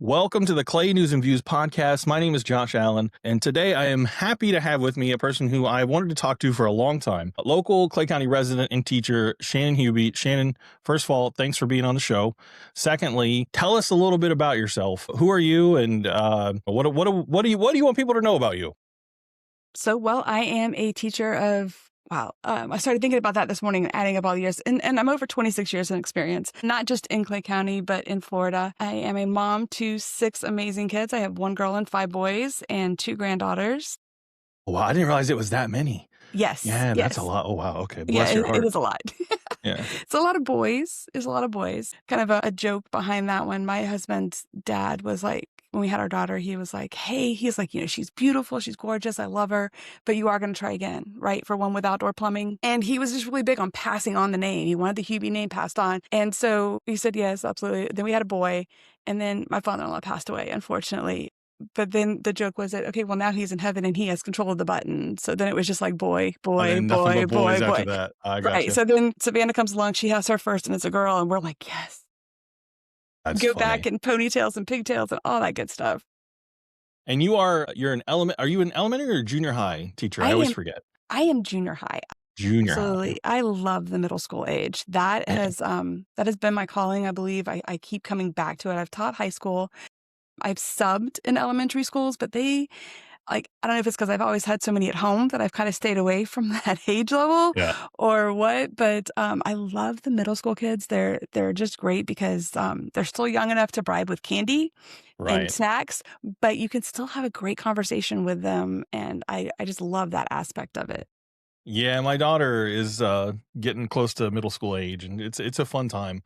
Welcome to the Clay News and Views podcast. My name is Josh Allen, and today I am happy to have with me a person who I wanted to talk to for a long time, a local Clay County resident and teacher, Shannon Hube. Shannon, first of all, thanks for being on the show. Secondly, tell us a little bit about yourself. Who are you, and what do you want people to know about you? Well, I am a teacher of I started thinking about that this morning, adding up all the years, and I'm over 26 years in experience, not just in Clay County, but in Florida. I am a mom to 6 amazing kids. I have 1 girl and 5 boys and 2 granddaughters. Wow, I didn't realize it was that many. Yes, Yeah, that's a yes. lot. Oh, wow. Okay. Yeah, Bless your it heart. is a lot. Yeah. It's a lot of boys. It's a lot of boys. Kind of a joke behind that one. My husband's dad was like, when we had our daughter, he was like, hey, he's like, she's beautiful. She's gorgeous. I love her. But you are going to try again, right? For one with outdoor plumbing. And he was just really big on passing on the name. He wanted the Hube name passed on. And so he said, yes, absolutely. Then we had a boy. And then my father-in-law passed away, unfortunately. But then the joke was that, okay, well, now he's in heaven and he has control of the button. So then it was just like boy, And boy, then nothing boy, but boys boy, after boy. that. I Right. gotcha. So then Savannah comes along. She has her first and it's a girl. And we're like, yes. That's Go funny. back in ponytails and pigtails and all that good stuff. And are you an elementary or junior high teacher? I always forget. I am junior high. Junior high. Absolutely. I love the middle school age. That has been my calling, I believe. I keep coming back to it. I've taught high school. I've subbed in elementary schools, but I don't know if it's because I've always had so many at home that I've kind of stayed away from that age level or what, but I love the middle school kids. They're just great because they're still young enough to bribe with candy and snacks, but you can still have a great conversation with them, and I just love that aspect of it. Yeah, my daughter is getting close to middle school age, and it's a fun time.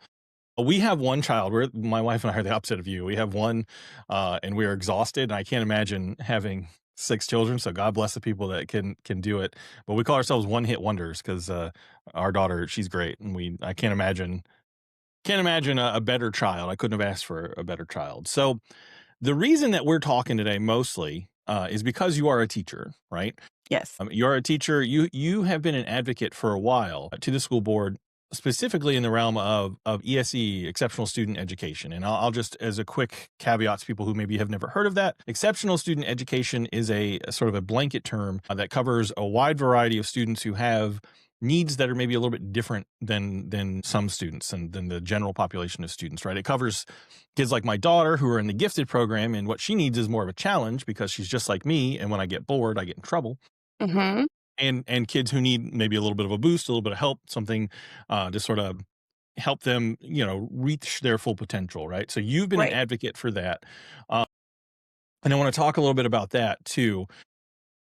We have one child. My wife and I are the opposite of you. We have one, and we are exhausted. And I can't imagine having 6 children. So God bless the people that can do it. But we call ourselves one hit wonders because our daughter, she's great, and I can't imagine a better child. I couldn't have asked for a better child. So the reason that we're talking today mostly is because you are a teacher, right? Yes. You're a teacher. You have been an advocate for a while to the school board, specifically in the realm of ESE, exceptional student education. And I'll just, as a quick caveat to people who maybe have never heard of that, exceptional student education is a sort of a blanket term that covers a wide variety of students who have needs that are maybe a little bit different than some students and than the general population of students, right? It covers kids like my daughter who are in the gifted program, and what she needs is more of a challenge because she's just like me, and when I get bored, I get in trouble. Mm-hmm. And kids who need maybe a little bit of a boost, a little bit of help, something to sort of help them, reach their full potential, right? So you've been an Right. advocate for that. And I want to talk a little bit about that too.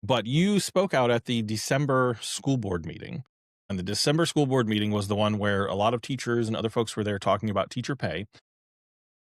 But you spoke out at the December school board meeting. And the December school board meeting was the one where a lot of teachers and other folks were there talking about teacher pay.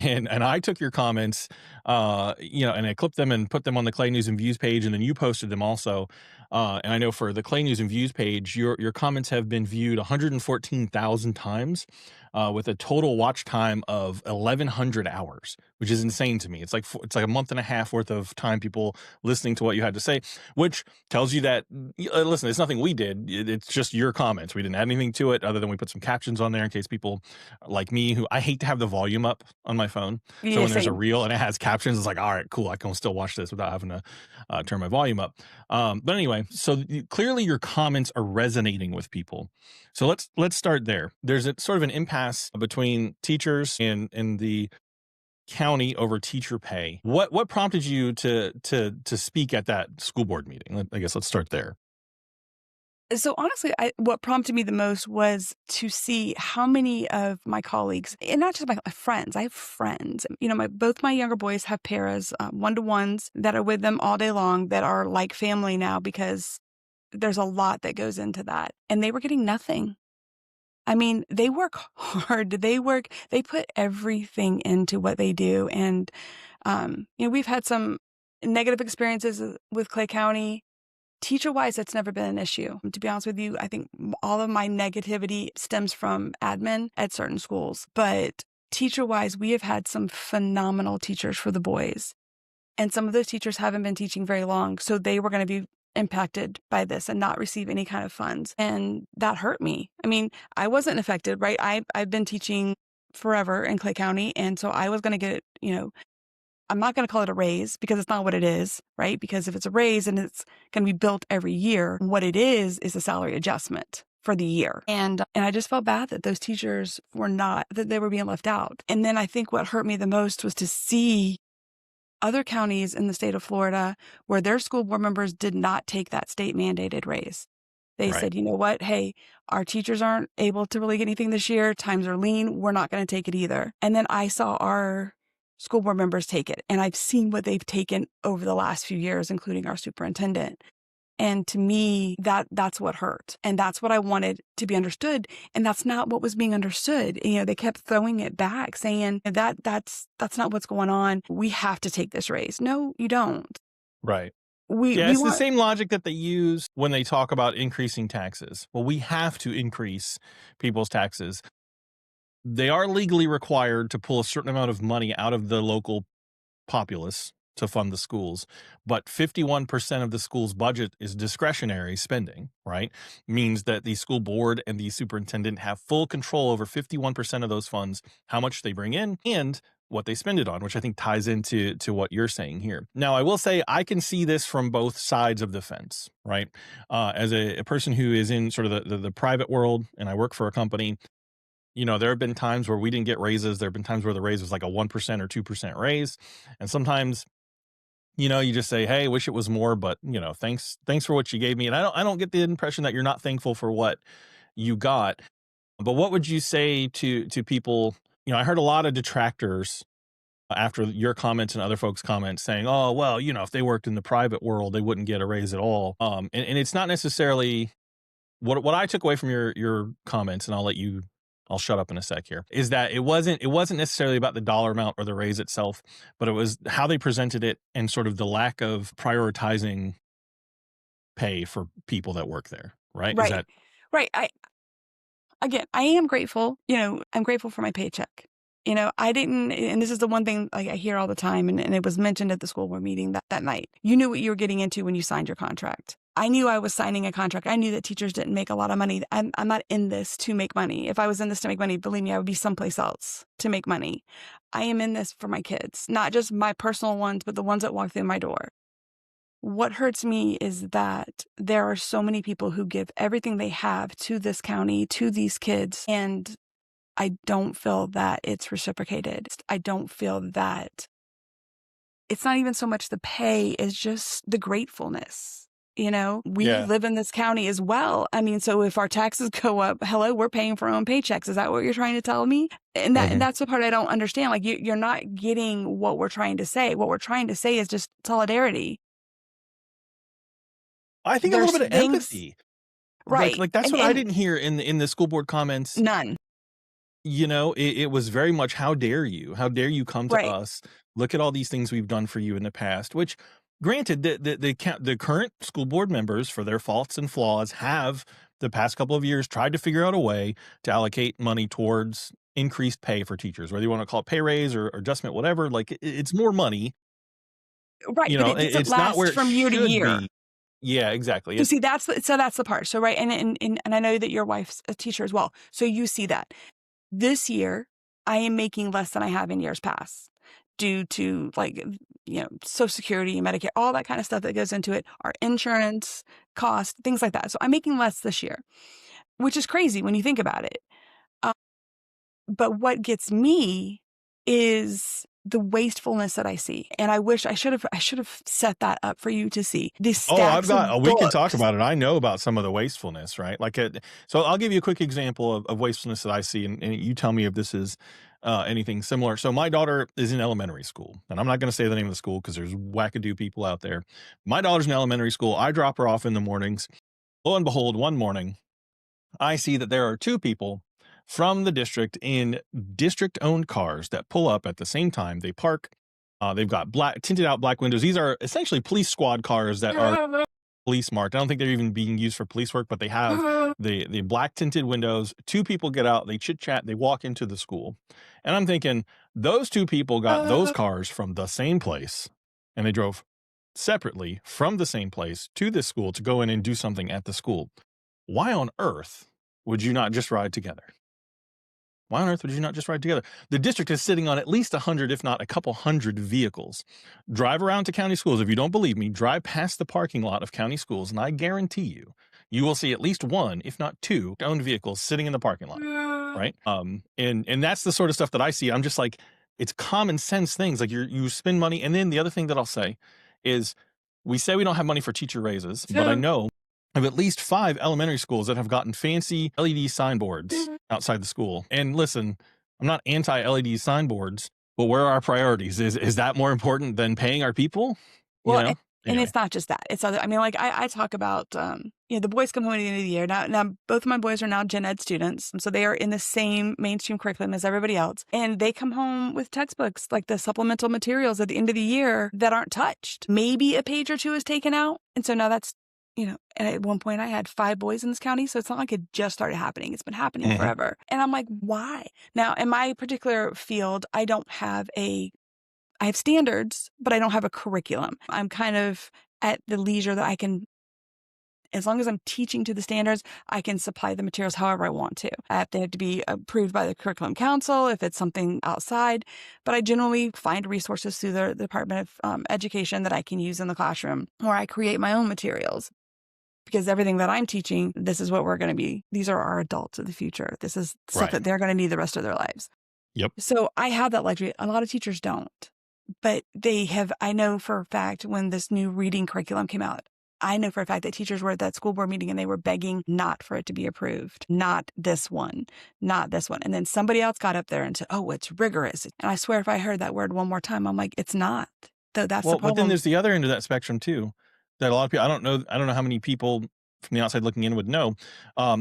And I took your comments, and I clipped them and put them on the Clay News and Views page, and then you posted them also. And I know for the Clay News and Views page, your comments have been viewed 114,000 times, with a total watch time of 1,100 hours, which is insane to me. It's like a month and a half worth of time people listening to what you had to say, which tells you that listen, it's nothing we did. It's just your comments. We didn't add anything to it other than we put some captions on there in case people like me, who I hate to have the volume up on my phone. Yeah, So when there's a same. reel and it has captions, it's like, all right, cool. I can still watch this without having to turn my volume up. But anyway, so clearly your comments are resonating with people. So let's start there. There's a sort of an impasse between teachers and the county over teacher pay. What prompted you to speak at that school board meeting? I guess let's start there. So honestly, what prompted me the most was to see how many of my colleagues, and not just my friends, I have friends, both my younger boys have paras, one-to-ones that are with them all day long that are like family now because there's a lot that goes into that. And they were getting nothing. I mean, they work hard. They put everything into what they do. And, we've had some negative experiences with Clay County. Teacher-wise, that's never been an issue. To be honest with you, I think all of my negativity stems from admin at certain schools. But teacher-wise, we have had some phenomenal teachers for the boys. And some of those teachers haven't been teaching very long, so they were going to be impacted by this and not receive any kind of funds. And that hurt me. I mean, I wasn't affected, right? I've been teaching forever in Clay County, and so I was going to get, I'm not going to call it a raise because it's not what it is, right? Because if it's a raise and it's going to be built every year, what it is a salary adjustment for the year. And I just felt bad that those teachers that they were being left out. And then I think what hurt me the most was to see other counties in the state of Florida where their school board members did not take that state mandated raise. They said, you know what? Hey, our teachers aren't able to really get anything this year. Times are lean. We're not going to take it either. And then I saw our school board members take it. And I've seen what they've taken over the last few years, including our superintendent. And to me, that's what hurt. And that's what I wanted to be understood. And that's not what was being understood. They kept throwing it back, saying that's not what's going on. We have to take this raise. No, you don't. Right. We it's the same logic that they use when they talk about increasing taxes. Well, we have to increase people's taxes. They are legally required to pull a certain amount of money out of the local populace to fund the schools, but 51% of the school's budget is discretionary spending, right? Means that the school board and the superintendent have full control over 51% of those funds, how much they bring in and what they spend it on, which I think ties into what you're saying here. Now, I will say I can see this from both sides of the fence, right? As a person who is in sort of the private world, and I work for a company, there have been times where we didn't get raises. There have been times where the raise was like a 1% or 2% raise. And sometimes, you just say, hey, wish it was more, but thanks for what you gave me. And I don't get the impression that you're not thankful for what you got. But what would you say to people? I heard a lot of detractors after your comments and other folks' comments saying, oh, well, if they worked in the private world, they wouldn't get a raise at all. And it's not necessarily what I took away from your comments, and I'll shut up in a sec here, is that it wasn't necessarily about the dollar amount or the raise itself, but it was how they presented it and sort of the lack of prioritizing pay for people that work there. Right. Right. Is that right? I am grateful. I'm grateful for my paycheck. I didn't, and this is the one thing I hear all the time, and it was mentioned at the school board meeting that night. You knew what you were getting into when you signed your contract. I knew I was signing a contract. I knew that teachers didn't make a lot of money. I'm not in this to make money. If I was in this to make money, believe me, I would be someplace else to make money. I am in this for my kids, not just my personal ones, but the ones that walk through my door. What hurts me is that there are so many people who give everything they have to this county, to these kids, and I don't feel that it's reciprocated. I don't feel that it's not even so much the pay, it's just the gratefulness. We live in this county as well. I mean, so if our taxes go up, hello, we're paying for our own paychecks. Is that what you're trying to tell me? And that's the part I don't understand. Like you're not getting what we're trying to say. What we're trying to say is just solidarity. I think There's a little bit of empathy. Right. Like that's what I didn't hear in the school board comments. None. It was very much, how dare you? How dare you come to Right. us? Look at all these things we've done for you in the past, which granted, the current school board members, for their faults and flaws, have the past couple of years tried to figure out a way to allocate money towards increased pay for teachers, whether you want to call it pay raise or adjustment, whatever. Like it's more money. Right. But it it's not where it from year to should year. be. Yeah, exactly. You see, that's the part. So, right. And I know that your wife's a teacher as well. So you see that. This year, I am making less than I have in years past due to Social Security and Medicare, all that kind of stuff that goes into it, our insurance cost, things like that. So I'm making less this year, which is crazy when you think about it. But what gets me is the wastefulness that I see. And I wish I should have set that up for you to see. These stacks we can talk about it. I know about some of the wastefulness, right? So I'll give you a quick example of wastefulness that I see, and you tell me if this is anything similar. So my daughter is in elementary school, and I'm not going to say the name of the school because there's wackadoo people out there. My daughter's in elementary school. I drop her off in the mornings. Lo and behold, one morning, I see that there are two people from the district in district-owned cars that pull up at the same time. They park. They've got tinted out black windows. These are essentially police squad cars that are police marked. I don't think they're even being used for police work, but they have the black tinted windows. Two people get out. They chit chat. They walk into the school, and I'm thinking those two people got those cars from the same place, and they drove separately from the same place to this school to go in and do something at the school. Why on earth would you not just ride together? Why on earth would you not just ride together? The district is sitting on at least 100, if not a couple hundred vehicles. Drive around to county schools. If you don't believe me, drive past the parking lot of county schools, and I guarantee you will see at least one, if not two, owned vehicles sitting in the parking lot. Right. And that's the sort of stuff that I see. I'm just like, it's common sense things. Like you spend money. And then the other thing that I'll say is we say we don't have money for teacher raises, but I know of at least 5 elementary schools that have gotten fancy LED signboards outside the school. And listen, I'm not anti-LED signboards, but where are our priorities? Is that more important than paying our people? Well, You know? and Anyway. it's not just that. It's other. I mean, like I talk about, the boys come home at the end of the year. Now, both of my boys are now gen ed students, so they are in the same mainstream curriculum as everybody else, and they come home with textbooks, like the supplemental materials at the end of the year that aren't touched. Maybe a page or two is taken out, and so now that's, and at one point I had 5 boys in this county, so it's not like it just started happening. It's been happening forever, and I'm like, why? Now, in my particular field, I have standards, but I don't have a curriculum. I'm kind of at the leisure that I can, as long as I'm teaching to the standards, I can supply the materials however I want to. They have to be approved by the curriculum council if it's something outside, but I generally find resources through the Department of Education that I can use in the classroom, or I create my own materials. Because everything that I'm teaching, this is what we're going to be. These are our adults of the future. This is stuff that they're going to need the rest of their lives. Yep. So I have that luxury. A lot of teachers don't. But I know for a fact when this new reading curriculum came out, I know for a fact that teachers were at that school board meeting and they were begging not for it to be approved. Not this one. And then somebody else got up there and said, oh, it's rigorous. And I swear if I heard that word one more time, I'm like, it's not. That's the problem. But then there's the other end of that spectrum too, that a lot of people, I don't know how many people from the outside looking in would know.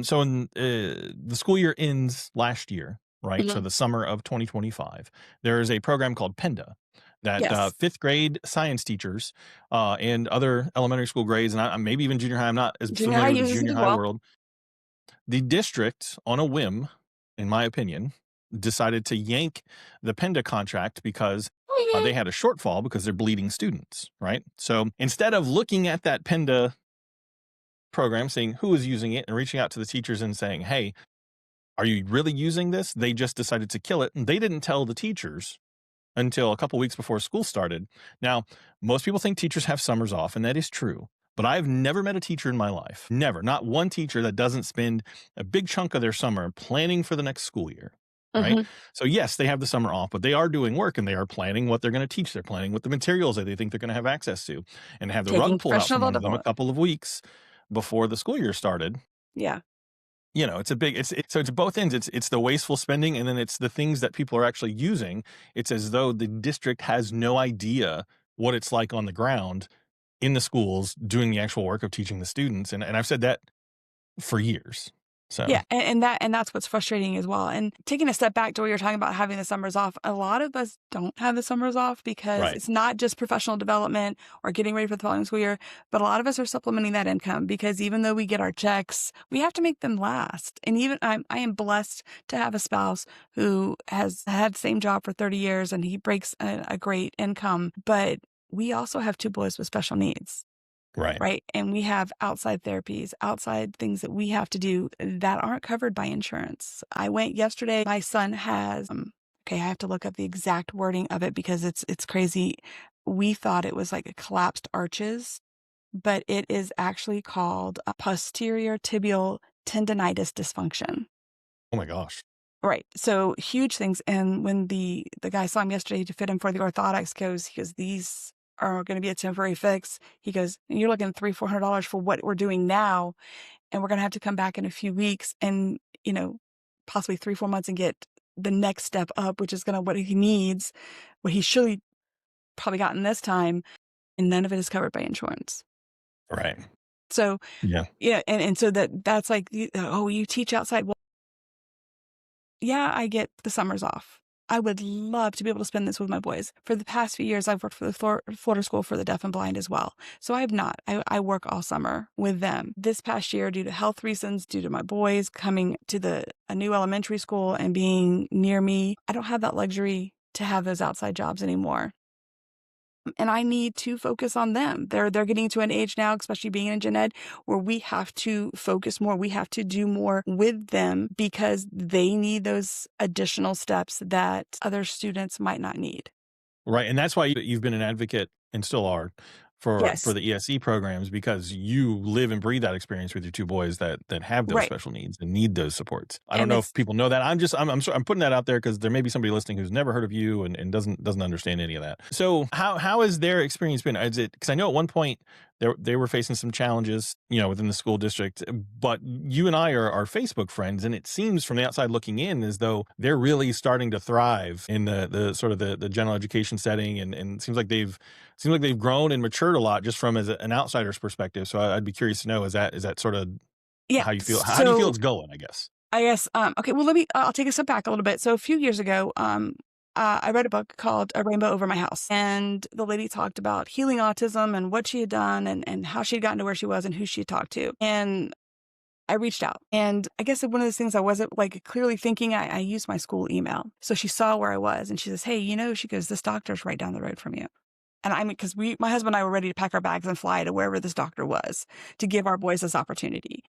So in the school year ends last year, right? So the summer of 2025, there is a program called PENDA that 5th grade science teachers and other elementary school grades, and maybe even junior high, I'm not as familiar with the junior high world. The district, on a whim, in my opinion, decided to yank the PENDA contract because they had a shortfall because they're bleeding students, right? So instead of looking at that PENDA program, seeing who is using it and reaching out to the teachers and saying, hey, are you really using this? They just decided to kill it. And they didn't tell the teachers until a couple weeks before school started. Now, most people think teachers have summers off, and that is true. But I've never met a teacher in my life, never, not one teacher that doesn't spend a big chunk of their summer planning for the next school year. Right. So yes, they have the summer off, but they are doing work and they are planning what they're going to teach. They're planning what the materials that they think they're going to have access to, and have the rug pulled out from under them a couple of weeks before the school year started. Yeah. It's both ends. It's the wasteful spending, and then it's the things that people are actually using. It's as though the district has no idea what it's like on the ground in the schools doing the actual work of teaching the students. And I've said that for years. So yeah, and that's what's frustrating as well. And taking a step back to what you're talking about, having the summers off, a lot of us don't have the summers off because it's not just professional development or getting ready for the following school year, but a lot of us are supplementing that income because even though we get our checks, we have to make them last. And even I am blessed to have a spouse who has had the same job for 30 years and he breaks a great income, but we also have 2 boys with special needs. Right. And we have outside therapies, outside things that we have to do that aren't covered by insurance. I went yesterday. My son has, I have to look up the exact wording of it because it's crazy. We thought it was like collapsed arches, but it is actually called a posterior tibial tendonitis dysfunction. Oh my gosh. Right. So huge things. And when the guy saw him yesterday to fit him for the orthotics, he goes, these are going to be a temporary fix. He goes, you're looking at $300-$400 for what we're doing now. And we're going to have to come back in a few weeks and, possibly 3-4 months and get the next step up, which is going to what he needs, what he should probably gotten this time. And none of it is covered by insurance. Right. So, yeah. And so that's like, you teach outside. Well, yeah, I get the summers off. I would love to be able to spend this with my boys. For the past few years, I've worked for the Florida School for the Deaf and Blind as well. So I have not. I work all summer with them. This past year, due to health reasons, due to my boys coming to a new elementary school and being near me, I don't have that luxury to have those outside jobs anymore. and I need to focus on them. They're getting to an age now, especially being in gen ed, where we have to focus more. We have to do more with them because they need those additional steps that other students might not need. Right, and that's why you've been an advocate and still are for Yes. the ESE programs because you live and breathe that experience with your 2 boys that have those Right. special needs and need those supports. I don't And know if it's, people know that. I'm putting that out there because there may be somebody listening who's never heard of you and doesn't understand any of that. So how has their experience been? Is it because I know at one point they were facing some challenges, within the school district, but you and I are Facebook friends, and it seems from the outside looking in as though they're really starting to thrive in the sort of the general education setting, and it seems like they've grown and matured a lot just from an outsider's perspective. So I'd be curious to know, is that sort of yeah. how you feel? How do you feel So it's going, I guess? I guess, okay, well, I'll take a step back a little bit. So a few years ago, I read a book called A Rainbow Over My House. And the lady talked about healing autism and what she had done and how she had gotten to where she was and who she had talked to. And I reached out. And I guess one of those things I wasn't like clearly thinking, I used my school email. So she saw where I was and she says, hey, she goes, this doctor's right down the road from you. And I mean, because my husband and I were ready to pack our bags and fly to wherever this doctor was to give our boys this opportunity.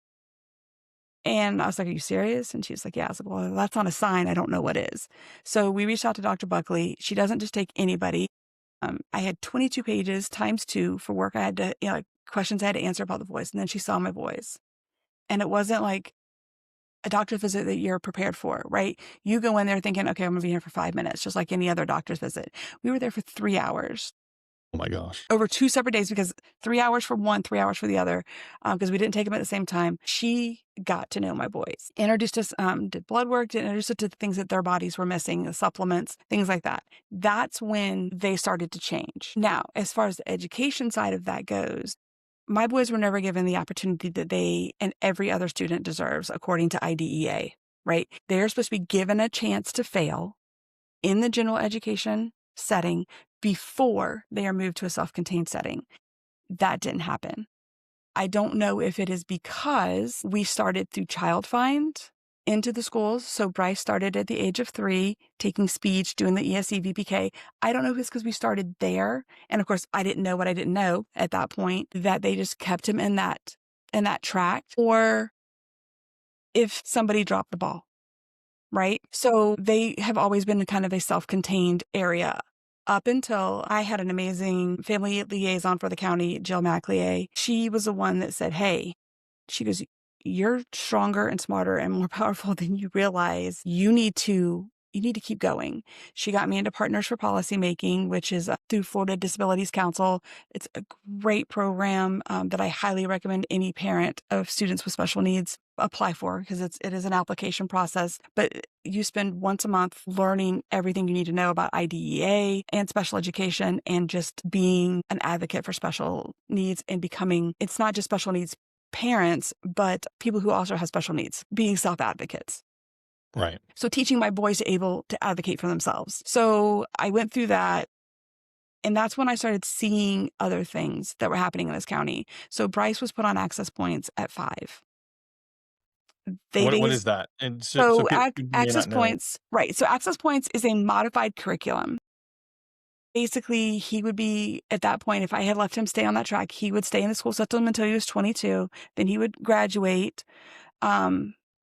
And I was like, are you serious? And she's like, yeah. I was like, well, that's not a sign. I don't know what is. So we reached out to Dr. Buckley. She doesn't just take anybody. I had 22 pages times 2 for work. I had to, like questions I had to answer about the boys. And then she saw my boys. And it wasn't like a doctor's visit that you're prepared for, right? You go in there thinking, okay, I'm going to be here for 5 minutes, just like any other doctor's visit. We were there for 3 hours. Oh my gosh. Over 2 separate days because 3 hours for one, 3 hours for the other, because we didn't take them at the same time. She got to know my boys, introduced us, did blood work, introduced us to the things that their bodies were missing, the supplements, things like that. That's when they started to change. Now, as far as the education side of that goes, my boys were never given the opportunity that they and every other student deserves, according to IDEA, right? They're supposed to be given a chance to fail in the general education setting before they are moved to a self-contained setting. That didn't happen. I don't know if it is because we started through Child Find into the schools. So Bryce started at the age of 3, taking speech, doing the ESE VPK. I don't know if it's because we started there. And of course, I didn't know what I didn't know at that point, that they just kept him in that track, or if somebody dropped the ball, right? So they have always been kind of a self-contained area up until I had an amazing family liaison for the county, Jill McLeay. She was the one that said, hey, she goes, you're stronger and smarter and more powerful than you realize. You need to keep going. She got me into Partners for Policymaking, which is through Florida Disabilities Council. It's a great program that I highly recommend any parent of students with special needs apply for, because it is an application process. But you spend once a month learning everything you need to know about IDEA and special education, and just being an advocate for special needs and becoming, it's not just special needs parents, but people who also have special needs, being self-advocates. Right. So teaching my boys to able to advocate for themselves. So I went through that. And that's when I started seeing other things that were happening in this county. So Bryce was put on access points at 5. What is that? And so So people may access not know. points, right. So access points is a modified curriculum. Basically, he would be, at that point, if I had left him stay on that track, he would stay in the school system until he was 22. Then he would graduate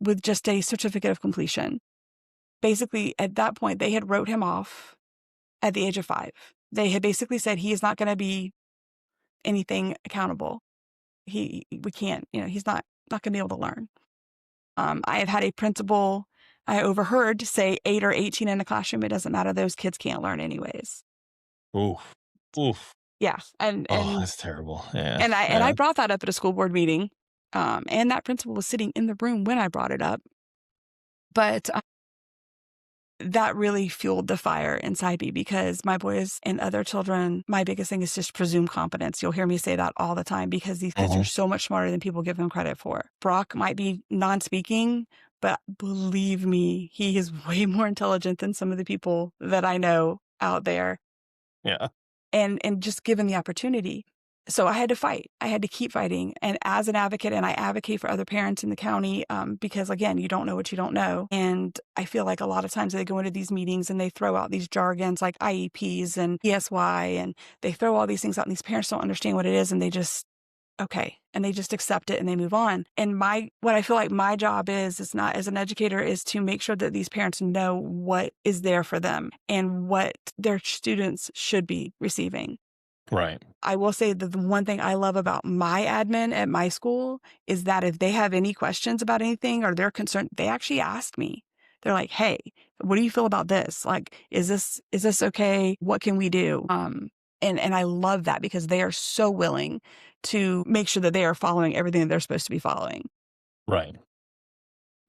with just a certificate of completion. Basically, at that point, they had wrote him off at the age of 5. They had basically said he is not going to be anything accountable. We can't, he's not going to be able to learn. I have had a principal I overheard say 8 or 18 in a classroom. It doesn't matter. Those kids can't learn anyways. Oof. Oof. Yeah. And Oh, that's terrible. Yeah. I brought that up at a school board meeting. And that principal was sitting in the room when I brought it up. But that really fueled the fire inside me, because my boys and other children, my biggest thing is just presumed competence. You'll hear me say that all the time, because these kids are so much smarter than people give them credit for. Brock might be non-speaking, but believe me, he is way more intelligent than some of the people that I know out there. Yeah. And just given the opportunity. So I had to fight. I had to keep fighting. And as an advocate, and I advocate for other parents in the county, because again, you don't know what you don't know. And I feel like a lot of times they go into these meetings and they throw out these jargons like IEPs and ESY, and they throw all these things out, and these parents don't understand what it is, and they just, okay, and they just accept it and they move on. And what I feel like my job is not as an educator, is to make sure that these parents know what is there for them and what their students should be receiving. Right. I will say that the one thing I love about my admin at my school is that if they have any questions about anything or they're concerned, they actually ask me. They're like, "Hey, what do you feel about this? Like, is this okay? What can we do?" And I love that because they are so willing to make sure that they are following everything that they're supposed to be following. Right.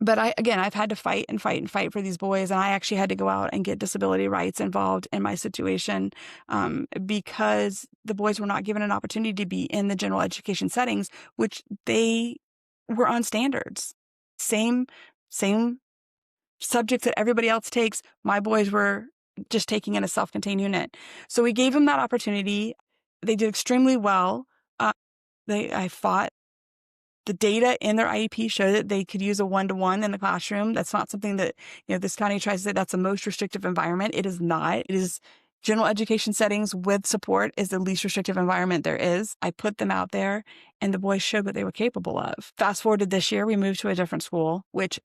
But I've had to fight and fight and fight for these boys. And I actually had to go out and get disability rights involved in my situation, because the boys were not given an opportunity to be in the general education settings, which they were on standards. Same subjects that everybody else takes. My boys were just taking in a self-contained unit. So we gave them that opportunity. They did extremely well. I fought. The data in their IEP show that they could use a one-to-one in the classroom. That's not something that, this county tries to say that's the most restrictive environment. It is not. It is general education settings with support is the least restrictive environment there is. I put them out there and the boys showed what they were capable of. Fast forward to this year, we moved to a different school, which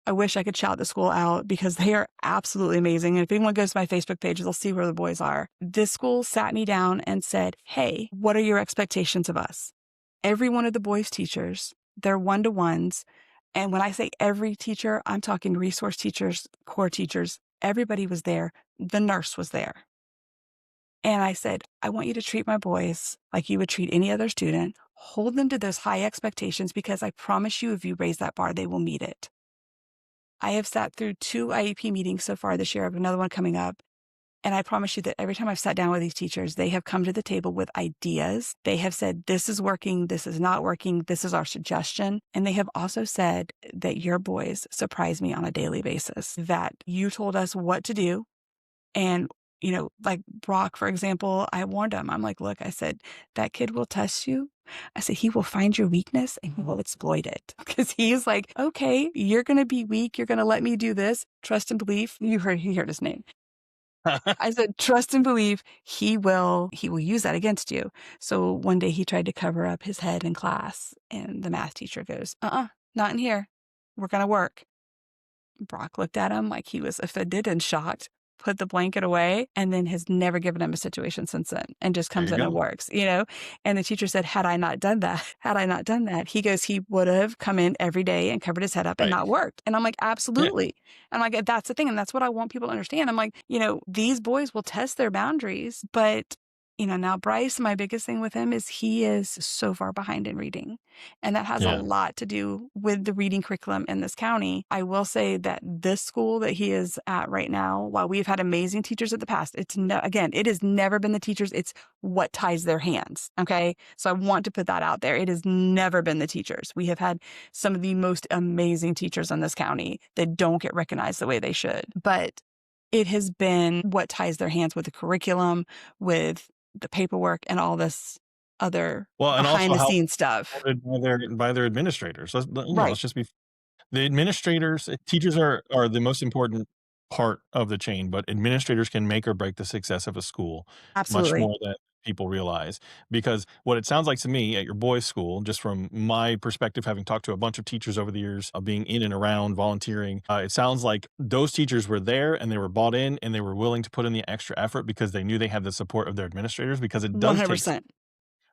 I wish I could shout the school out because they are absolutely amazing. And if anyone goes to my Facebook page, they'll see where the boys are. This school sat me down and said, "Hey, what are your expectations of us?" Every one of the boys' teachers, they're one-to-ones. And when I say every teacher, I'm talking resource teachers, core teachers. Everybody was there. The nurse was there. And I said, "I want you to treat my boys like you would treat any other student. Hold them to those high expectations because I promise you, if you raise that bar, they will meet it." I have sat through 2 IEP meetings so far this year. I have another one coming up. And I promise you that every time I've sat down with these teachers, they have come to the table with ideas. They have said, "This is working. This is not working. This is our suggestion." And they have also said that your boys surprise me on a daily basis, that you told us what to do. And, like Brock, for example, I warned him. I'm like, "Look," I said, "that kid will test you." I said, "He will find your weakness and he will exploit it." Because he's like, "Okay, you're going to be weak. You're going to let me do this. Trust and belief." He heard his name. I said, "Trust and believe he will use that against you." So one day he tried to cover up his head in class and the math teacher goes, "Not in here. We're going to work." Brock looked at him like he was offended and shocked, put the blanket away, and then has never given him a situation since then and just There comes you in and go. works. And the teacher said, had I not done that, he goes, he would have come in every day and covered his head up and Right. not worked. And I'm like, Yeah. absolutely. And I'm like, that's the thing. And that's what I want people to understand. I'm like, these boys will test their boundaries, but now Bryce, my biggest thing with him is he is so far behind in reading. And that has a Yeah. lot to do with the reading curriculum in this county. I will say that this school that he is at right now, while we've had amazing teachers in the past, it has never been the teachers. It's what ties their hands. Okay. So I want to put that out there. It has never been the teachers. We have had some of the most amazing teachers in this county that don't get recognized the way they should. But it has been what ties their hands with the curriculum, with the paperwork and all this other Well, and behind also the how scenes stuff. supported by their administrators. Right. Let's just be the administrators. Teachers are the most important part of the chain, but administrators can make or break the success of a school much Absolutely. more than people realize. Because what it sounds like to me at your boys' school, just from my perspective, having talked to a bunch of teachers over the years of being in and around volunteering, it sounds like those teachers were there and they were bought in and they were willing to put in the extra effort because they knew they had the support of their administrators, because it does take 100%.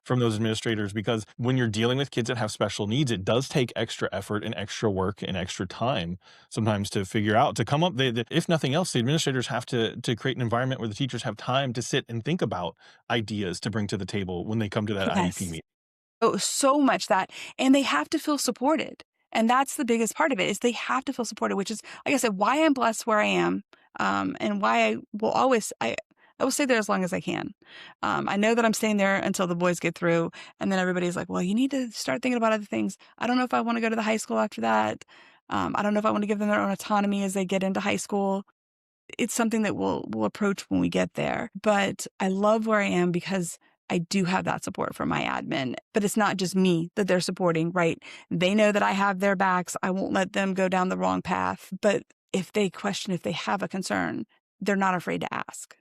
from those administrators, because when you're dealing with kids that have special needs, it does take extra effort and extra work and extra time sometimes to figure out, to come up. If nothing else, the administrators have to create an environment where the teachers have time to sit and think about ideas to bring to the table when they come to that IEP Yes. meeting. Oh, so much that. And they have to feel supported. And that's the biggest part of it is they have to feel supported, which is, like I said, why I'm blessed where I am, and why I will stay there as long as I can. I know that I'm staying there until the boys get through. And then everybody's like, "Well, you need to start thinking about other things." I don't know if I want to go to the high school after that. I don't know if I want to give them their own autonomy as they get into high school. It's something that we'll approach when we get there. But I love where I am because I do have that support from my admin, but it's not just me that they're supporting, right? They know that I have their backs. I won't let them go down the wrong path. But if they question, if they have a concern, they're not afraid to ask.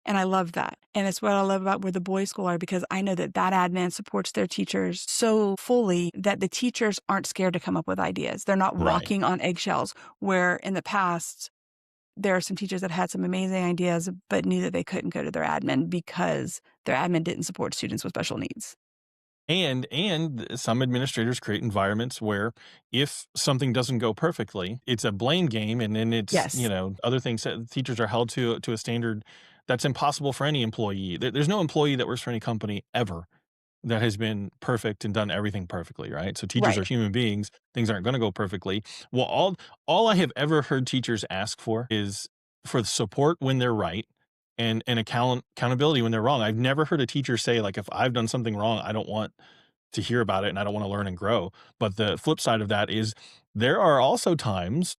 And I love that. And it's what I love about where the boys' school are, because I know that that admin supports their teachers so fully that the teachers aren't scared to come up with ideas. They're not Right. walking on eggshells, where in the past, there are some teachers that had some amazing ideas, but knew that they couldn't go to their admin because their admin didn't support students with special needs. And some administrators create environments where if something doesn't go perfectly, it's a blame game, and then it's, Yes. other things that teachers are held to a standard that's impossible for any employee. There's no employee that works for any company ever that has been perfect and done everything perfectly, right? So teachers are Right. human beings. Things aren't going to go perfectly. Well, all I have ever heard teachers ask for is for support when they're right, and accountability when they're wrong. I've never heard a teacher say, like, if I've done something wrong, I don't want to hear about it and I don't want to learn and grow. But the flip side of that is there are also times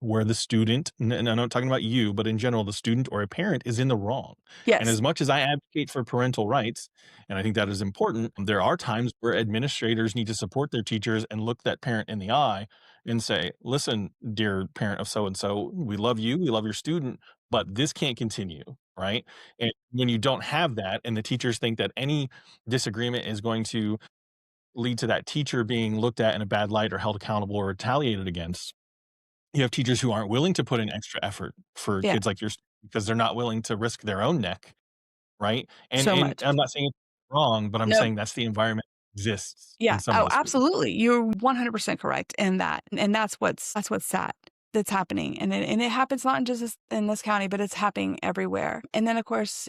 where the student, and I'm not talking about you, but in general, the student or a parent is in the wrong. And Yes. as much as I advocate for parental rights, and I think that is important, there are times where administrators need to support their teachers and look that parent in the eye and say, listen, dear parent of so and so, we love you, we love your student, but this can't continue. Right. And when you don't have that, and the teachers think that any disagreement is going to lead to that teacher being looked at in a bad light or held accountable or retaliated against, you have teachers who aren't willing to put in extra effort for Yeah. kids like yours because they're not willing to risk their own neck, right? And So and much. I'm not saying it's wrong, but I'm No. saying that's the environment that exists Yeah. in some of Oh, the schools. absolutely. You're 100% correct in that. And that's what's sad that's happening. And it happens not just in this county, but it's happening everywhere. And then of course,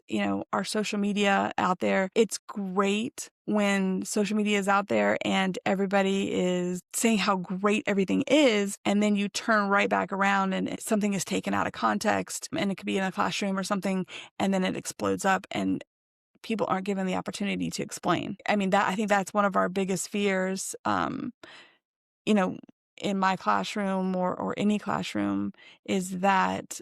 our social media out there, it's great when social media is out there and everybody is saying how great everything is. And then you turn right back around and something is taken out of context, and it could be in a classroom or something. And then it explodes up, and people aren't given the opportunity to explain. I mean, I think that's one of our biggest fears, you know, in my classroom or any classroom, is that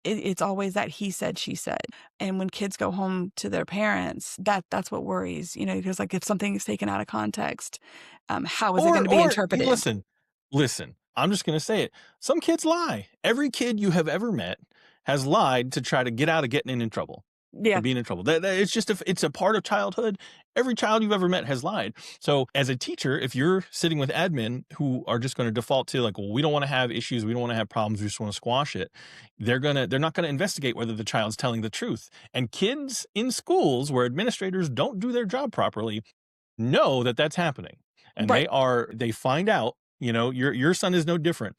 it's always that he said, she said. And when kids go home to their parents, that's what worries, because like if something is taken out of context, how is it going to be Or hey, interpreted? listen, I'm just gonna say it. Some kids lie. Every kid you have ever met has lied to try to get out of getting in trouble. Yeah. Of being in trouble. It's just it's a part of childhood. Every child you've ever met has lied. So as a teacher, if you're sitting with admin who are just going to default to like, well, we don't want to have issues, we don't want to have problems, we just want to squash it, they're not going to investigate whether the child's telling the truth. And kids in schools where administrators don't do their job properly know that that's happening. And Right. they find out, your son is no different.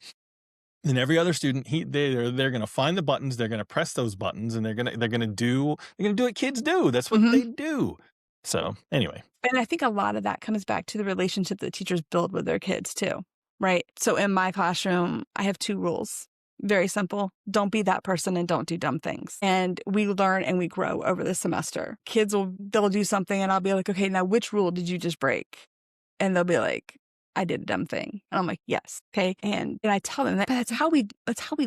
And every other student, they're gonna find the buttons, they're gonna press those buttons, and they're gonna do what kids do. That's what Hmm. they do. So anyway, And I think a lot of that comes back to the relationship that teachers build with their kids too, right? So in my classroom, I have two rules. Very simple. Don't be that person and don't do dumb things. And we learn and we grow over the semester. They'll do something and I'll be like, okay, now which rule did you just break? And they'll be like, I did a dumb thing. And I'm like, yes. Okay. And I tell them that, but that's how we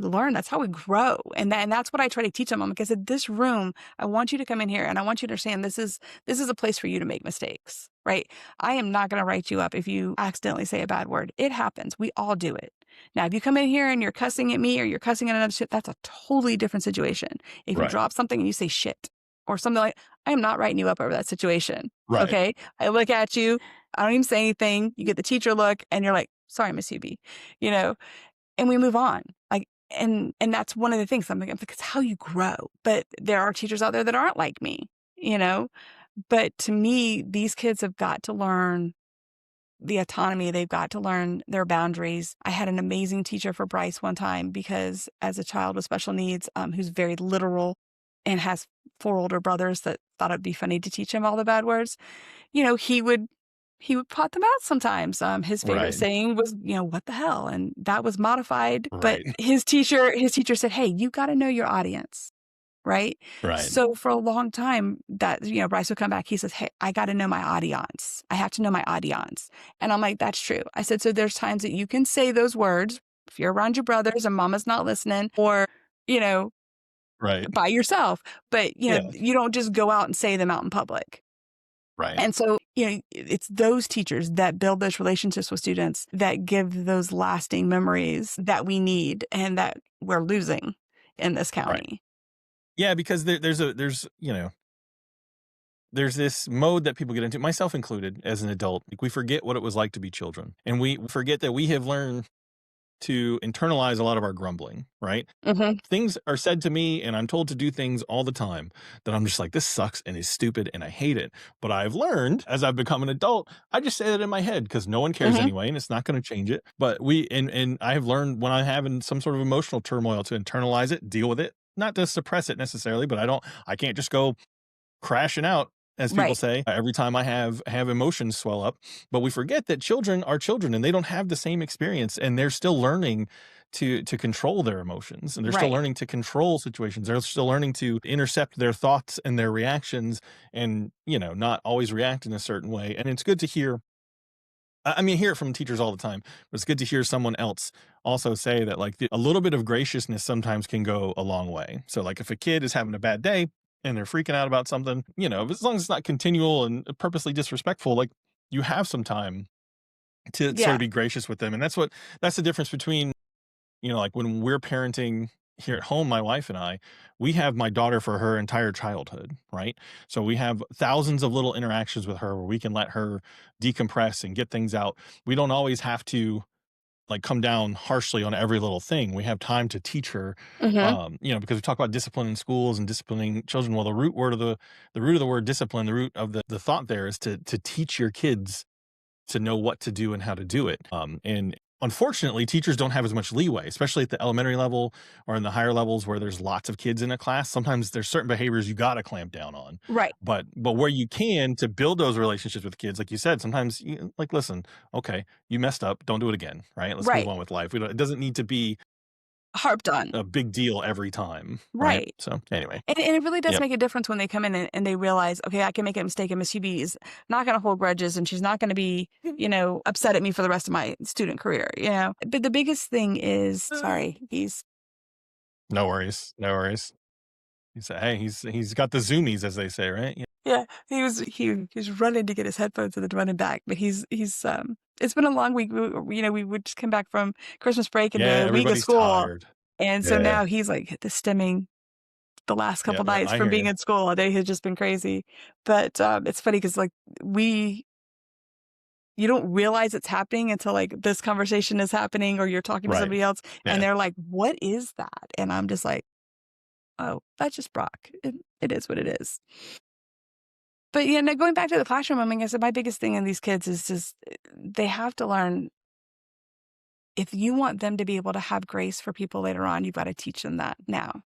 learn. That's how we grow. And that's what I try to teach them. I'm like, I said, this room, I want you to come in here and I want you to understand this is a place for you to make mistakes, right? I am not going to write you up if you accidentally say a bad word. It happens. We all do it. Now, if you come in here and you're cussing at me or you're cussing at another shit, that's a totally different situation. If you right, drop something and you say shit or something like, I am not writing you up over that situation. right, Okay. I look at you. I don't even say anything. You get the teacher look and you're like, sorry, Miss Hube, and we move on. Like, and that's one of the things I'm like, it's how you grow. But there are teachers out there that aren't like me, you know, but to me, these kids have got to learn the autonomy. They've got to learn their boundaries. I had an amazing teacher for Bryce one time because as a child with special needs, who's very literal and has 4 older brothers that thought it'd be funny to teach him all the bad words, he would pot them out sometimes. His favorite right, saying was, what the hell? And that was modified. But right, his teacher said, hey, you got to know your audience. Right. right, So for a long time that, Bryce would come back. He says, hey, I got to know my audience. I have to know my audience. And I'm like, that's true. I said, so there's times that you can say those words if you're around your brothers and mama's not listening, or, you know, Right. by yourself, but Yeah. you don't just go out and say them out in public. Right. And so, it's those teachers that build those relationships with students that give those lasting memories that we need and that we're losing in this Right. county. Yeah, because there's this mode that people get into, myself included, as an adult. Like, we forget what it was like to be children, and we forget that we have learned to internalize a lot of our grumbling, right? Mhm. Things are said to me, and I'm told to do things all the time that I'm just like, this sucks and is stupid and I hate it. But I've learned as I've become an adult, I just say that in my head because no one cares Mhm. anyway, and it's not going to change it. But and I have learned when I'm having some sort of emotional turmoil to internalize it, deal with it, not to suppress it necessarily, but I can't just go crashing out, as people Right. say, every time I have emotions swell up. But we forget that children are children and they don't have the same experience, and they're still learning to control their emotions, and they're still Right. learning to control situations. They're still learning to intercept their thoughts and their reactions, and not always react in a certain way. And it's good to hear, I mean, I hear it from teachers all the time, but it's good to hear someone else also say that, like, a little bit of graciousness sometimes can go a long way. So, like, if a kid is having a bad day and they're freaking out about something, as long as it's not continual and purposely disrespectful, like, you have some time to sort Yeah. of be gracious with them. And that's the difference between, like, when we're parenting here at home, my wife and we have my daughter for her entire childhood, right? So we have thousands of little interactions with her where we can let her decompress and get things out. We don't always have to, like, come down harshly on every little thing. We have time to teach her, Mhm. because we talk about discipline in schools and disciplining children. Well, the root of the word discipline, the root of the thought there is to teach your kids to know what to do and how to do it. And unfortunately, teachers don't have as much leeway, especially at the elementary level or in the higher levels where there's lots of kids in a class. Sometimes there's certain behaviors you got to clamp down on. Right. But where you can, to build those relationships with kids, like you said, sometimes like, listen, okay, you messed up, don't do it again, right? Let's move Right. on with life. It doesn't need to be Harped on. a big deal every time, right? Right. So anyway, And it really does yep, make a difference when they come in and they realize, okay, I can make a mistake and Miss Hube is not going to hold grudges and she's not going to be, upset at me for the rest of my student career. But the biggest thing is, sorry, no worries, no worries. He said, hey, he's got the zoomies, as they say, right? Yeah, yeah, he was running to get his headphones and then running back. But it's been a long week. We would just come back from Christmas break into yeah, a week of everybody's school. tired. And so Yeah. now he's like the stemming the last Yeah, couple yeah, nights I from hear being you. in school. A day has just been crazy. But it's funny because like you don't realize it's happening until like this conversation is happening or you're talking to Right. somebody else and Yeah. they're like, "What is that?" And I'm just like, "Oh, that's just Brock. It is what it is." But yeah, no, going back to the classroom, I mean, I said my biggest thing in these kids is just they have to learn if you want them to be able to have grace for people later on, you've got to teach them that now.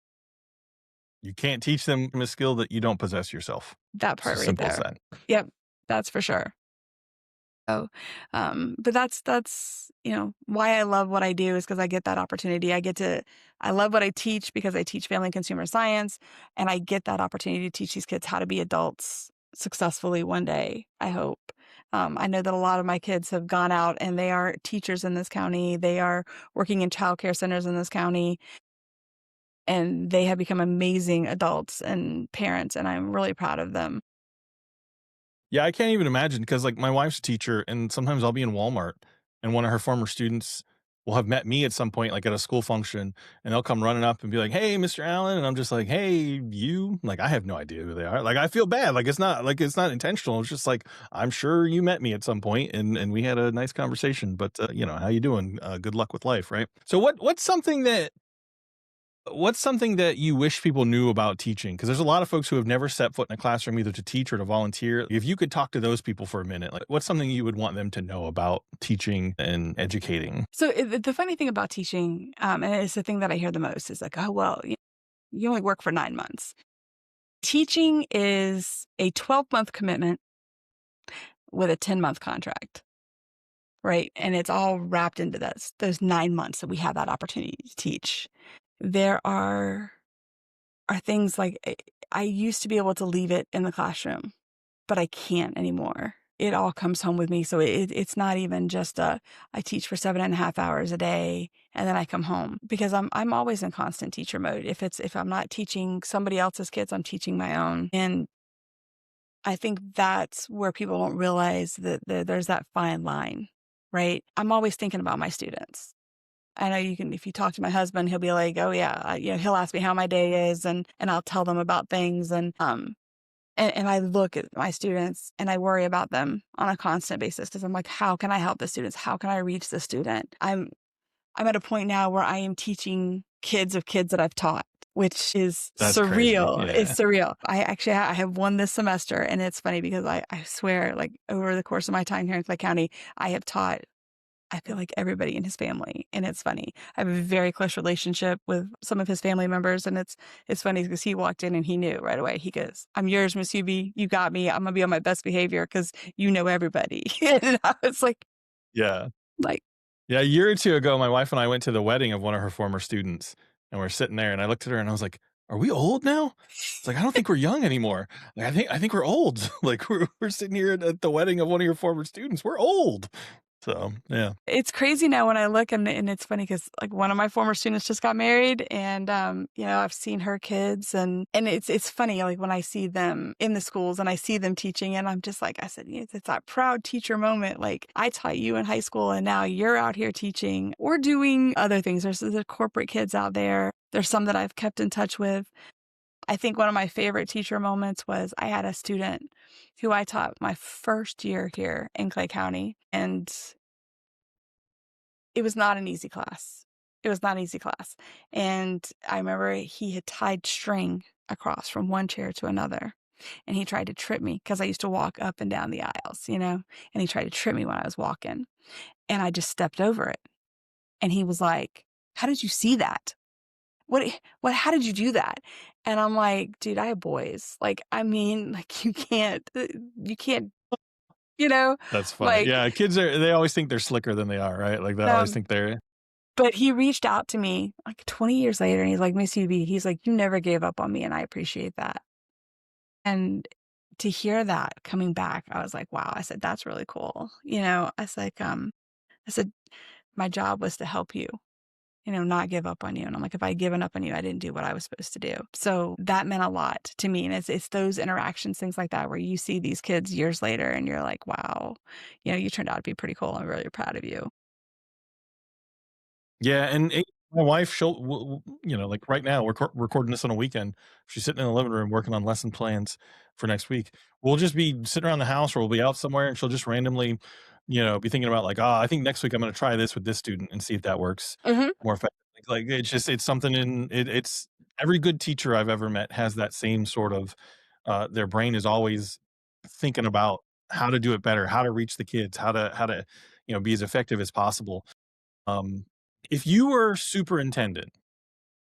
You can't teach them a skill that you don't possess yourself. That It's part as right simple as there. that. Yep, that's for sure. So, but that's why I love what I do is because I get that opportunity. I love what I teach because I teach family and consumer science, and I get that opportunity to teach these kids how to be adults successfully one day. I hope. I know that a lot of my kids have gone out and they are teachers in this county. They are working in childcare centers in this county, and they have become amazing adults and parents, and I'm really proud of them. Yeah, I can't even imagine because, like, my wife's a teacher, and sometimes I'll be in Walmart, and one of her former students will have met me at some point, like, at a school function, and they'll come running up and be like, "Hey, Mr. Allen," and I'm just like, "Hey, you?" Like, I have no idea who they are. Like, I feel bad. It's not intentional. It's just like, I'm sure you met me at some point, and we had a nice conversation, but, how you doing? Good luck with life, right? So what's something that you wish people knew about teaching? Because there's a lot of folks who have never set foot in a classroom either to teach or to volunteer. If you could talk to those people for a minute, like, what's something you would want them to know about teaching and educating? So the funny thing about teaching, and it's the thing that I hear the most, is like, oh well, you only work for 9 months. Teaching is a 12-month commitment with a 10-month contract, right? And it's all wrapped into those 9 months that we have that opportunity to teach. There are things like I used to be able to leave it in the classroom, but I can't anymore. it all comes home with me. So it's not even just I teach for 7.5 hours a day and then I come home, because I'm always in constant teacher mode. If I'm not teaching somebody else's kids, I'm teaching my own. And I think that's where people don't realize that there's that fine line, right? I'm always thinking about my students. I know you can, if you talk to my husband, he'll be like, "Oh yeah," he'll ask me how my day is, and I'll tell them about things, and I look at my students and I worry about them on a constant basis, because I'm like, how can I help the students? How can I reach the student? I'm at a point now where I am teaching kids of kids that I've taught, which is That's crazy. surreal. It's Yeah. surreal. I have one this semester, and it's funny because I swear, like, over the course of my time here in Clay County, I have taught, I feel like, everybody in his family. And it's funny. I have a very close relationship with some of his family members. And it's funny because he walked in and he knew right away. He goes, "I'm yours, Miss Hube. You got me. I'm gonna be on my best behavior because you know everybody." And I was Yeah. like, Yeah, a year or 2 ago, my wife and I went to the wedding of one of her former students, and we're sitting there, and I looked at her and I was like, "Are we old now?" It's like, "I don't think we're young anymore. Like, I think we're old. Like, we're sitting here at the wedding of one of your former students. We're old." So, yeah. it's crazy now when I look, and it's funny because, like, one of my former students just got married, and I've seen her kids, and it's funny, like, when I see them in the schools and I see them teaching, and I'm just like, I said, it's that proud teacher moment. Like, I taught you in high school and now you're out here teaching or doing other things. There's the corporate kids out there. There's some that I've kept in touch with. I think one of my favorite teacher moments was I had a student who I taught my first year here in Clay County, and it was not an easy class. It was not an easy class. And I remember he had tied string across from one chair to another. And he tried to trip me because I used to walk up and down the aisles, and he tried to trip me when I was walking. And I just stepped over it. And he was like, "How did you see that? How did you do that?" And I'm like, "Dude, I have boys. Like, I mean, like, you can't, you know, That's funny. like, Yeah, kids they always think they're slicker than they are, right? Like, they always um, think they're but he reached out to me like 20 years later, and he's like, "Miss UB," he's like, "You never gave up on me, and I appreciate that." And to hear that coming back, I was like, wow, I said, "That's really cool." I said, "My job was to help you, not give up on you." And I'm like, if I had given up on you, I didn't do what I was supposed to do. So that meant a lot to me. And it's those interactions, things like that, where you see these kids years later and you're like, wow, you turned out to be pretty cool. I'm really proud of you. Yeah, and my wife, she'll like right now, we're recording this on a weekend. She's sitting in the living room working on lesson plans for next week. We'll just be sitting around the house, or we'll be out somewhere, and she'll just randomly, be thinking about like, "Oh, I think next week I'm gonna try this with this student and see if that works Hmm. more effectively." Like, it's something it's every good teacher I've ever met has that same sort of, their brain is always thinking about how to do it better, how to reach the kids, how to, be as effective as possible. Um, if you were superintendent,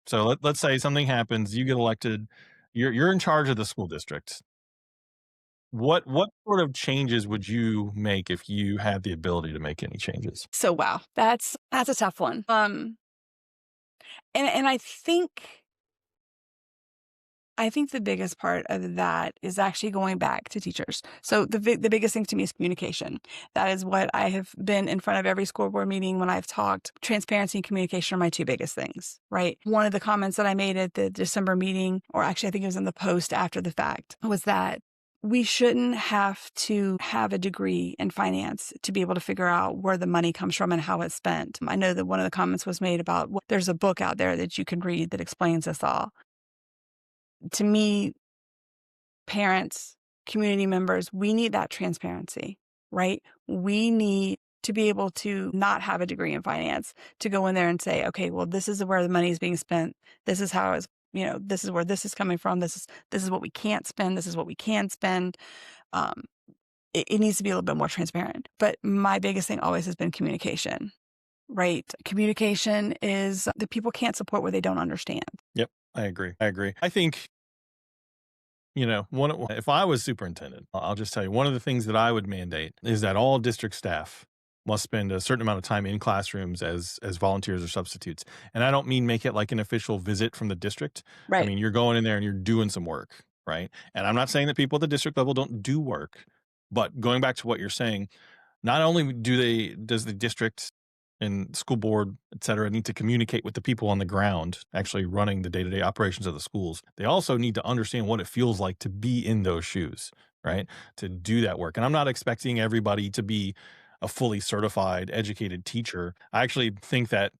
so let's say something happens, you get elected, you're in charge of the school district. What sort of changes would you make if you had the ability to make any changes? So wow, that's a tough one. And I think the biggest part of that is actually going back to teachers. So the biggest thing to me is communication. That is what I have been in front of every school board meeting when I've talked. Transparency and communication are my two biggest things, right? One of the comments that I made at the December meeting, or actually I think it was in the post after the fact, was that we shouldn't have to have a degree in finance to be able to figure out where the money comes from and how it's spent. I know that one of the comments was made about, there's a book out there that you can read that explains this all. To me, parents, community members, we need that transparency, right? We need to be able to not have a degree in finance to go in there and say, okay, well, this is where the money is being spent. This is how it's, this is where this is coming from. This is what we can't spend. This is what we can spend. Um, it needs to be a little bit more transparent. But my biggest thing always has been communication, right? Communication is that people can't support what they don't understand. Yep, I agree. I agree. I think, if I was superintendent, I'll just tell you, one of the things that I would mandate is that all district staff must spend a certain amount of time in classrooms as volunteers or substitutes. And I don't mean make it like an official visit from the district. I Right. mean, you're going in there and you're doing some work, right? And I'm not saying that people at the district level don't do work, But going back to what you're saying, not only does the district and school board, et cetera, need to communicate with the people on the ground actually running the day-to-day operations of the schools, they also need to understand what it feels like to be in those shoes, right? To do that work. And I'm not expecting everybody to be a fully certified, educated teacher. I actually think that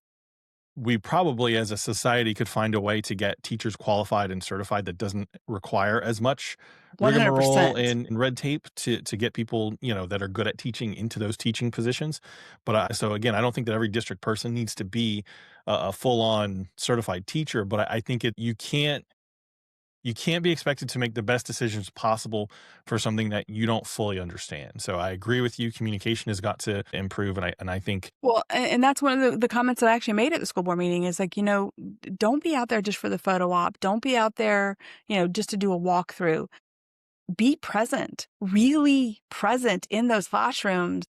we probably as a society could find a way to get teachers qualified and certified that doesn't require as much rigmarole 100%. and red tape to get people, that are good at teaching into those teaching positions. But so again, I don't think that every district person needs to be a full-on certified teacher, but I think you can't be expected to make the best decisions possible for something that you don't fully understand. So I agree with you. Communication has got to improve, and I think. Well, and that's one of the comments that I actually made at the school board meeting is like, don't be out there just for the photo op. Don't be out there, just to do a walkthrough. Be present, really present in those classrooms.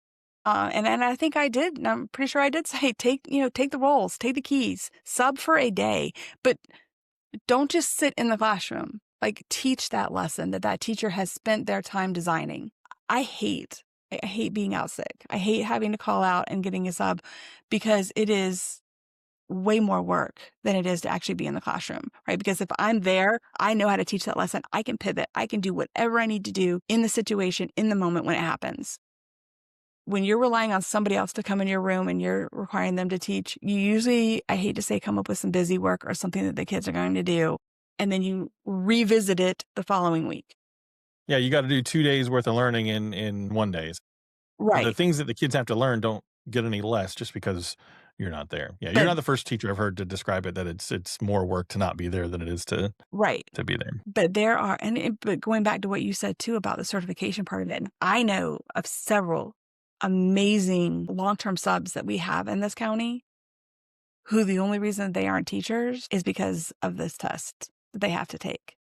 And I think I did. And I'm pretty sure I did say, take the roles, take the keys, sub for a day, but don't just sit in the classroom. Like, teach that lesson that teacher has spent their time designing. I hate being out sick. I hate having to call out and getting a sub because it is way more work than it is to actually be in the classroom, right? Because if I'm there, I know how to teach that lesson. I can pivot. I can do whatever I need to do in the situation, in the moment when it happens. When you're relying on somebody else to come in your room and you're requiring them to teach, you usually, I hate to say, come up with some busy work or something that the kids are going to do, and then you revisit it the following week. Yeah, you got to do 2 days worth of learning in one day. Right. The things that the kids have to learn don't get any less just because you're not there. Yeah, you're But not the first teacher I've heard to describe it that it's more work to not be there than it is to right. be there. But there are, but going back to what you said too about the certification part of it, I know of several amazing long-term subs that we have in this county who the only reason they aren't teachers is because of this test that they have to take.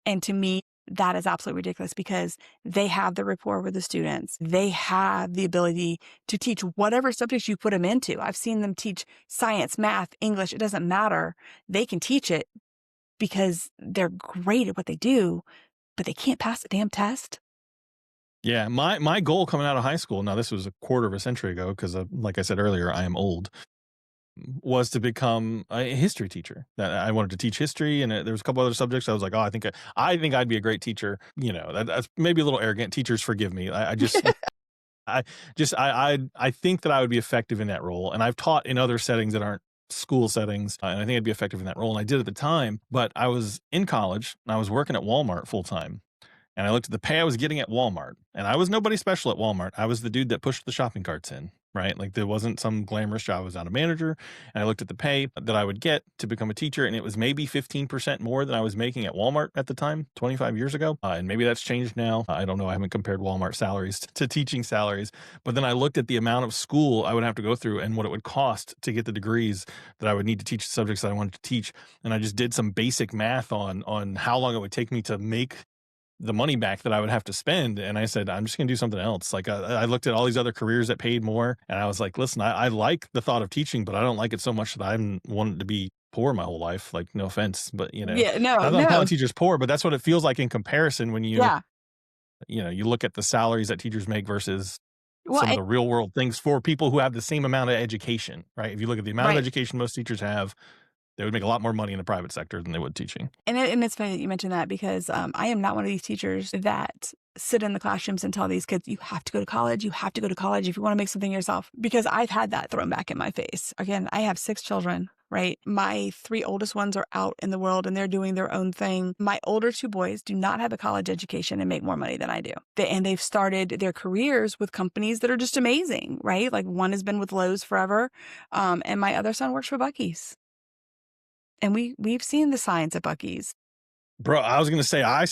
And to me, that is absolutely ridiculous because they have the rapport with the students. They have the ability to teach whatever subjects you put them into. I've seen them teach science, math, English. It doesn't matter. They can teach it because they're great at what they do, but they can't pass the damn test. Yeah, my goal coming out of high school, now this was a quarter of a century ago because like I said earlier, I am old, was to become a history teacher. That I wanted to teach history, and there was a couple other subjects. I was like, oh, I think I'd be a great teacher. That's maybe a little arrogant. Teachers, forgive me. I just I think that I would be effective in that role, and I've taught in other settings that aren't school settings, and I think I'd be effective in that role, and I did at the time. But I was in college, and I was working at Walmart full time. And I looked at the pay I was getting at Walmart, and I was nobody special at Walmart. I was the dude that pushed the shopping carts in, right? Like, there wasn't some glamorous job. I was not a manager. And I looked at the pay that I would get to become a teacher, and it was maybe 15% more than I was making at Walmart at the time, 25 years ago. And maybe that's changed now. I don't know. I haven't compared Walmart salaries to teaching salaries. But then I looked at the amount of school I would have to go through and what it would cost to get the degrees that I would need to teach the subjects that I wanted to teach. And I just did some basic math on how long it would take me to make the money back that I would have to spend. And I said, I'm just going to do something else. Like, I looked at all these other careers that paid more, and I was like, listen, I like the thought of teaching, but I don't like it so much that I wanted to be poor my whole life. Like, no offense, but Yeah, I'm not no. calling teachers poor, but that's what it feels like in comparison when Yeah. you look at the salaries that teachers make versus Well, some of the real world things for people who have the same amount of education, right? If you look at the amount of right. education most teachers have, they would make a lot more money in the private sector than they would teaching. And it's funny that you mentioned that because I am not one of these teachers that sit in the classrooms and tell these kids, you have to go to college. You have to go to college if you want to make something yourself. Because I've had that thrown back in my face. Again, I have 6 children, right? My 3 oldest ones are out in the world and they're doing their own thing. My older 2 boys do not have a college education and make more money than I do. And they've started their careers with companies that are just amazing, right? Like, one has been with Lowe's forever. And my other son works for Buc-ee's. And we've seen the signs at Buc-ee's. Bro, I was gonna say I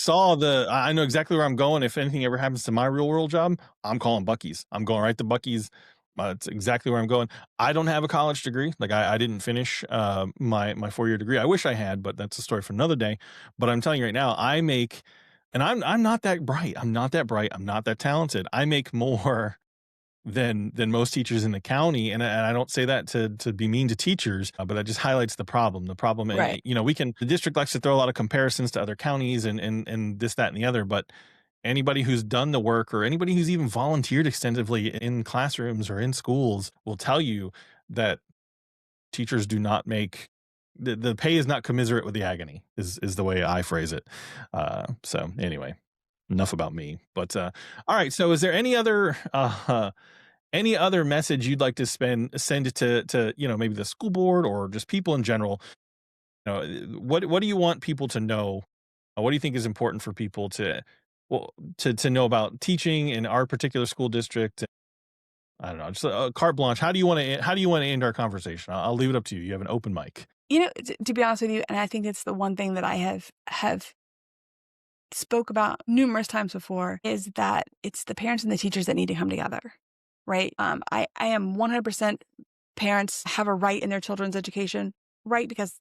know exactly where I'm going. If anything ever happens to my real world job, I'm calling Buc-ee's. I'm going right to Buc-ee's. It's exactly where I'm going. I don't have a college degree. Like, I didn't finish my 4-year degree. I wish I had, but that's a story for another day. But I'm telling you right now, and I'm not that bright. I'm not that bright. I'm not that talented. I make more than most teachers in the county, and I don't say that to be mean to teachers, but that just highlights the problem. The problem, Right. the district likes to throw a lot of comparisons to other counties and this, that, and the other, but anybody who's done the work or anybody who's even volunteered extensively in classrooms or in schools will tell you that teachers do not make the pay is not commiserate with the agony is the way I phrase it. So anyway, enough about me. But all right. So is there any other message you'd like to send to maybe the school board or just people in general? What do you want people to know? What do you think is important for people to well to know about teaching in our particular school district? I don't know, just a carte blanche. How do you want to end our conversation? I'll leave it up to you. You have an open mic. To be honest with you, and I think it's the one thing that I have spoke about numerous times before, is that it's the parents and the teachers that need to come together, right? I am 100% parents have a right in their children's education, right? Because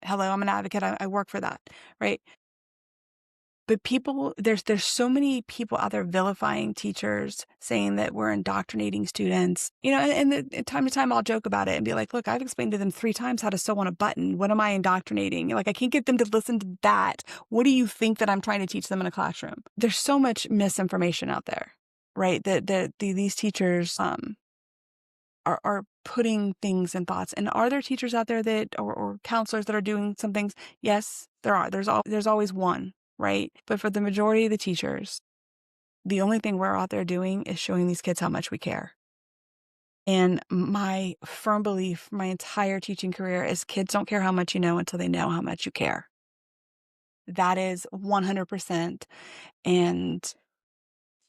hello, I'm an advocate. I work for that, right? But there's so many people out there vilifying teachers, saying that we're indoctrinating students, and time to time I'll joke about it and be like, look, I've explained to them 3 times how to sew on a button. What am I indoctrinating? Like, I can't get them to listen to that. What do you think that I'm trying to teach them in a classroom? There's so much misinformation out there, right? These teachers, are putting things and thoughts. And are there teachers out there that or counselors that are doing some things? Yes, there are. There's always one, right? But for the majority of the teachers, the only thing we're out there doing is showing these kids how much we care. And my firm belief, my entire teaching career, is kids don't care how much you know until they know how much you care. That is 100%. And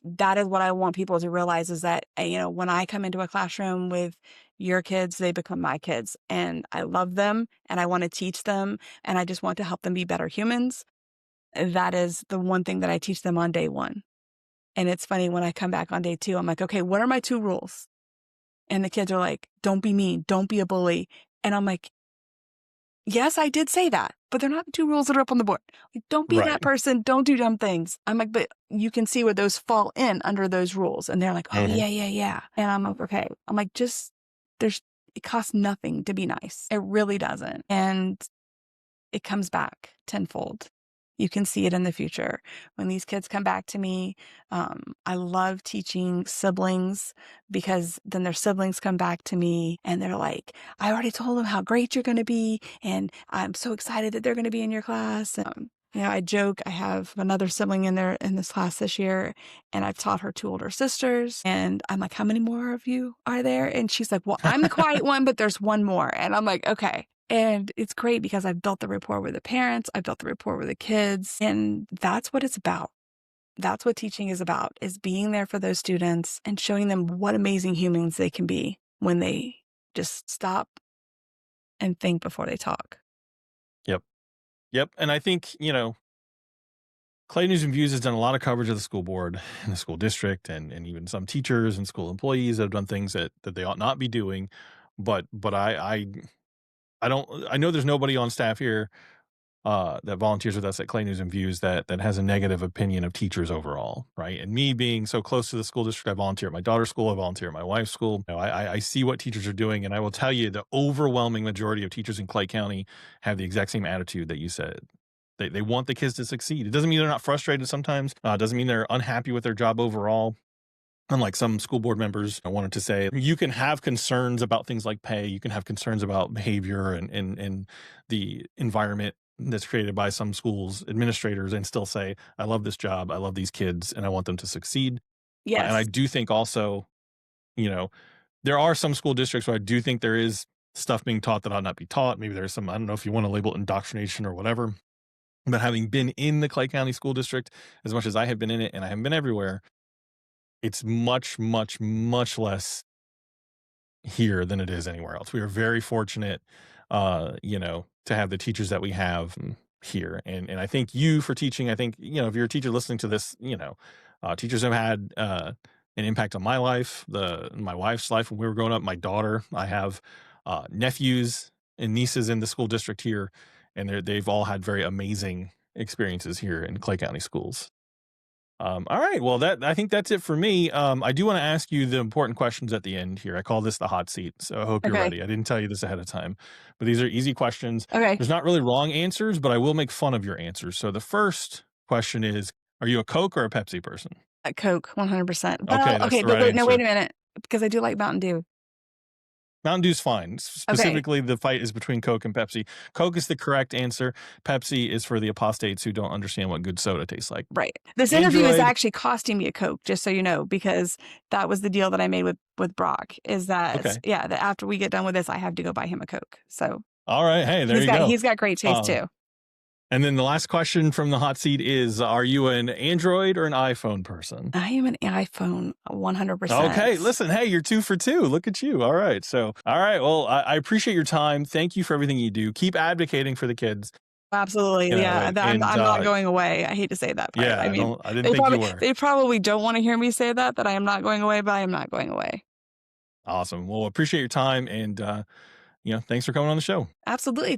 that is what I want people to realize, is that, when I come into a classroom with your kids, they become my kids, and I love them and I want to teach them and I just want to help them be better humans. That is the one thing that I teach them on day 1. And it's funny, when I come back on day 2, I'm like, okay, what are my 2 rules? And the kids are like, don't be mean, don't be a bully. And I'm like, yes, I did say that, but they're not the 2 rules that are up on the board. Like, don't be Right. that person. Don't do dumb things. I'm like, but you can see where those fall in under those rules. And they're like, oh, Mhm. yeah. And I'm like, okay. I'm like, it costs nothing to be nice. It really doesn't. And it comes back tenfold. You can see it in the future. When these kids come back to me, I love teaching siblings, because then their siblings come back to me and they're like, I already told them how great you're going to be, and I'm so excited that they're going to be in your class. I joke, I have another sibling in this class this year, and I've taught her 2 older sisters. And I'm like, how many more of you are there? And she's like, well, I'm the quiet one, but there's one more. And I'm like, okay. And it's great because I've built the rapport with the parents, I've built the rapport with the kids, and that's what it's about. That's what teaching is about, is being there for those students and showing them what amazing humans they can be when they just stop and think before they talk. Yep. Yep. And I think, Clay News and Views has done a lot of coverage of the school board and the school district, and even some teachers and school employees that have done things that they ought not be doing. But I know there's nobody on staff here that volunteers with us at Clay News and Views that has a negative opinion of teachers overall, right? And me being so close to the school district, I volunteer at my daughter's school, I volunteer at my wife's school. I see what teachers are doing, and I will tell you, the overwhelming majority of teachers in Clay County have the exact same attitude that you said. They want the kids to succeed. It doesn't mean they're not frustrated sometimes. Doesn't mean they're unhappy with their job overall. Unlike some school board members, I wanted to say, you can have concerns about things like pay. You can have concerns about behavior and the environment that's created by some schools administrators, and still say, I love this job. I love these kids and I want them to succeed. And I Yes. do think also, you know, there are some school districts where I do think there is stuff being taught that ought not be taught. Maybe there's some, I don't know if you want to label it indoctrination or whatever. But having been in the Clay County School District as much as I have been in it, and I haven't been everywhere, it's much, much, much less here than it is anywhere else. We are very fortunate, to have the teachers that we have here. And I thank you for teaching. I think, if you're a teacher listening to this, teachers have had an impact on my life, my wife's life when we were growing up, my daughter. I have nephews and nieces in the school district here, and they've all had very amazing experiences here in Clay County schools. All right. Well, I think that's it for me. I do want to ask you the important questions at the end here. I call this the hot seat, so I hope you're Okay. ready. I didn't tell you this ahead of time, but these are easy questions. Okay. There's not really wrong answers, but I will make fun of your answers. So the first question is, Are you a Coke or a Pepsi person? A Coke, 100%. Okay, Well, that's okay, the but right wait, no, wait answer. a minute, because I do like Mountain Dew. Mountain Dew's fine. Okay, Specifically, the fight is between Coke and Pepsi. Coke is the correct answer. Pepsi is for the apostates who don't understand what good soda tastes like. right. This interview is Android. actually costing me a Coke, just so you know, because that was the deal that I made with Brock. Is that Okay. yeah, that after we get done with this, I have to go buy him a Coke. So All right. Hey, there you go. he's got great taste Uh, too. and then the last question from the hot seat is: are you an Android or an iPhone person? I am an iPhone, 100%. Okay, listen, hey, you're 2 for 2. Look at you. All right. So, all right. Well, I appreciate your time. Thank you for everything you do. Keep advocating for the kids. Absolutely, You know, yeah. and I'm not going away. I hate to say that part. yeah, I mean, I didn't think you were. they probably don't want to hear me say that I am not going away, but I am not going away. Awesome. Well, appreciate your time and thanks for coming on the show. Absolutely.